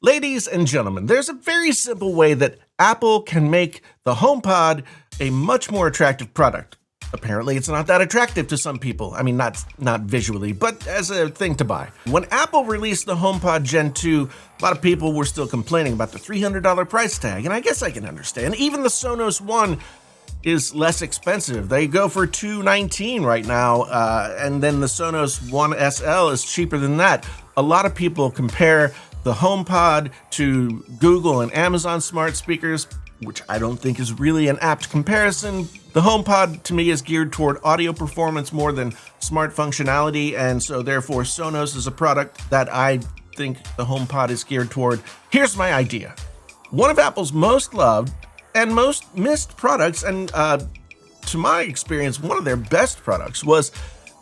Ladies and gentlemen, there's a very simple way that Apple can make the HomePod a much more attractive product. Apparently, it's not that attractive to some people. I mean, not visually, but as a thing to buy. When Apple released the HomePod Gen 2, a lot of people were still complaining about the $300 price tag, and I guess I can understand. Even the Sonos One is less expensive. They go for $219 right now, and then the Sonos One SL is cheaper than that. A lot of people compare the HomePod to Google and Amazon smart speakers, which I don't think is really an apt comparison. The HomePod, to me, is geared toward audio performance more than smart functionality, and so therefore Sonos is a product that I think the HomePod is geared toward. Here's my idea. One of Apple's most loved and most missed products, and to my experience, one of their best products, was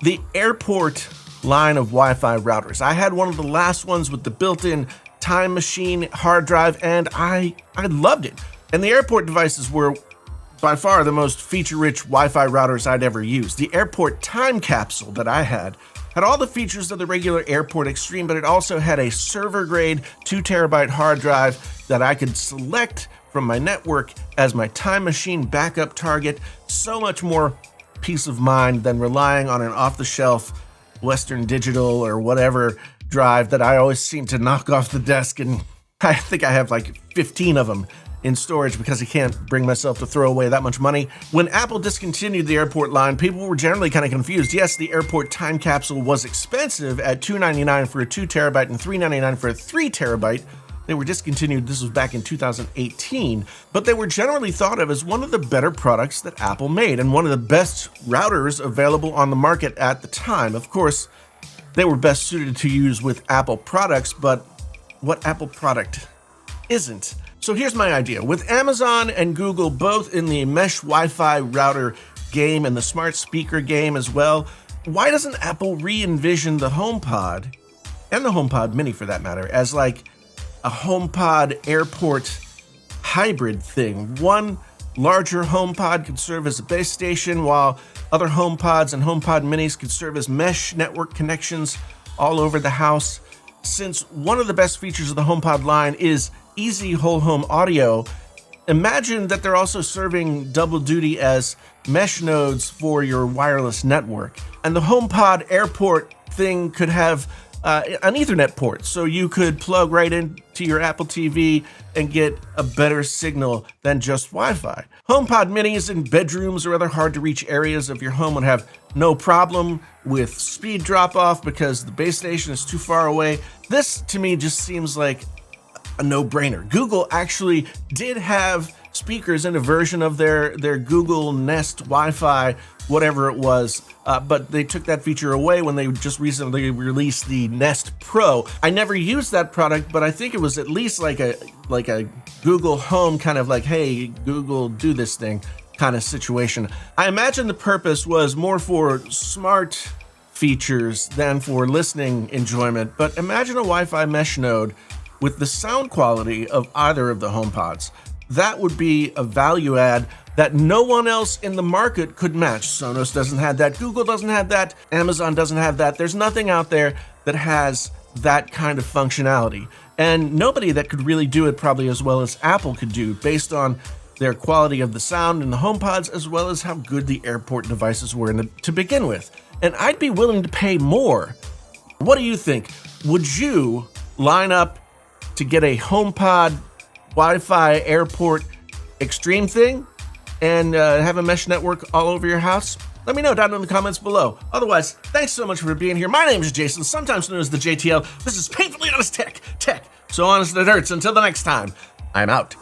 the Airport line of Wi-Fi routers. I had one of the last ones with the built-in Time Machine hard drive, and I loved it. And the Airport devices were by far the most feature-rich Wi-Fi routers I'd ever used. The Airport Time Capsule that I had all the features of the regular Airport Extreme, but it also had a server-grade 2TB hard drive that I could select from my network as my Time Machine backup target. So much more peace of mind than relying on an off-the-shelf Western Digital or whatever drive that I always seem to knock off the desk, and I think I have like 15 of them in storage because I can't bring myself to throw away that much money. When Apple discontinued the Airport line, people were generally kind of confused. Yes, the Airport Time Capsule was expensive at $299 for a 2TB and $399 for a 3TB. They were discontinued, this was back in 2018, but they were generally thought of as one of the better products that Apple made and one of the best routers available on the market at the time. Of course, they were best suited to use with Apple products, but what Apple product isn't? So here's my idea. With Amazon and Google both in the mesh Wi-Fi router game and the smart speaker game as well, why doesn't Apple re-envision the HomePod, and the HomePod Mini for that matter, as like a HomePod Airport hybrid thing? One larger HomePod could serve as a base station, while other HomePods and HomePod Minis could serve as mesh network connections all over the house. Since one of the best features of the HomePod line is easy whole home audio, imagine that they're also serving double duty as mesh nodes for your wireless network. And the HomePod Airport thing could have an Ethernet port, so you could plug right into your Apple TV and get a better signal than just Wi-Fi. HomePod Minis in bedrooms or other hard-to-reach areas of your home would have no problem with speed drop-off because the base station is too far away. This, to me, just seems like a no-brainer. Google actually did have speakers in a version of their Google Nest Wi-Fi, whatever it was, but they took that feature away when they just recently released the Nest Pro. I never used that product, but I think it was at least like a Google Home kind of like, hey, Google, do this thing kind of situation. I imagine the purpose was more for smart features than for listening enjoyment, but imagine a Wi-Fi mesh node with the sound quality of either of the HomePods. That would be a value add that no one else in the market could match. Sonos doesn't have that, Google doesn't have that, Amazon doesn't have that. There's nothing out there that has that kind of functionality. And nobody that could really do it probably as well as Apple could do, based on their quality of the sound in the HomePods, as well as how good the Airport devices were to begin with. And I'd be willing to pay more. What do you think? Would you line up to get a HomePod Wi-Fi Airport Extreme thing and have a mesh network all over your house? Let me know down in the comments below. Otherwise, thanks so much for being here. My name is Jason, sometimes known as the JTL. This is Painfully Honest Tech. So honest it hurts. Until the next time, I'm out.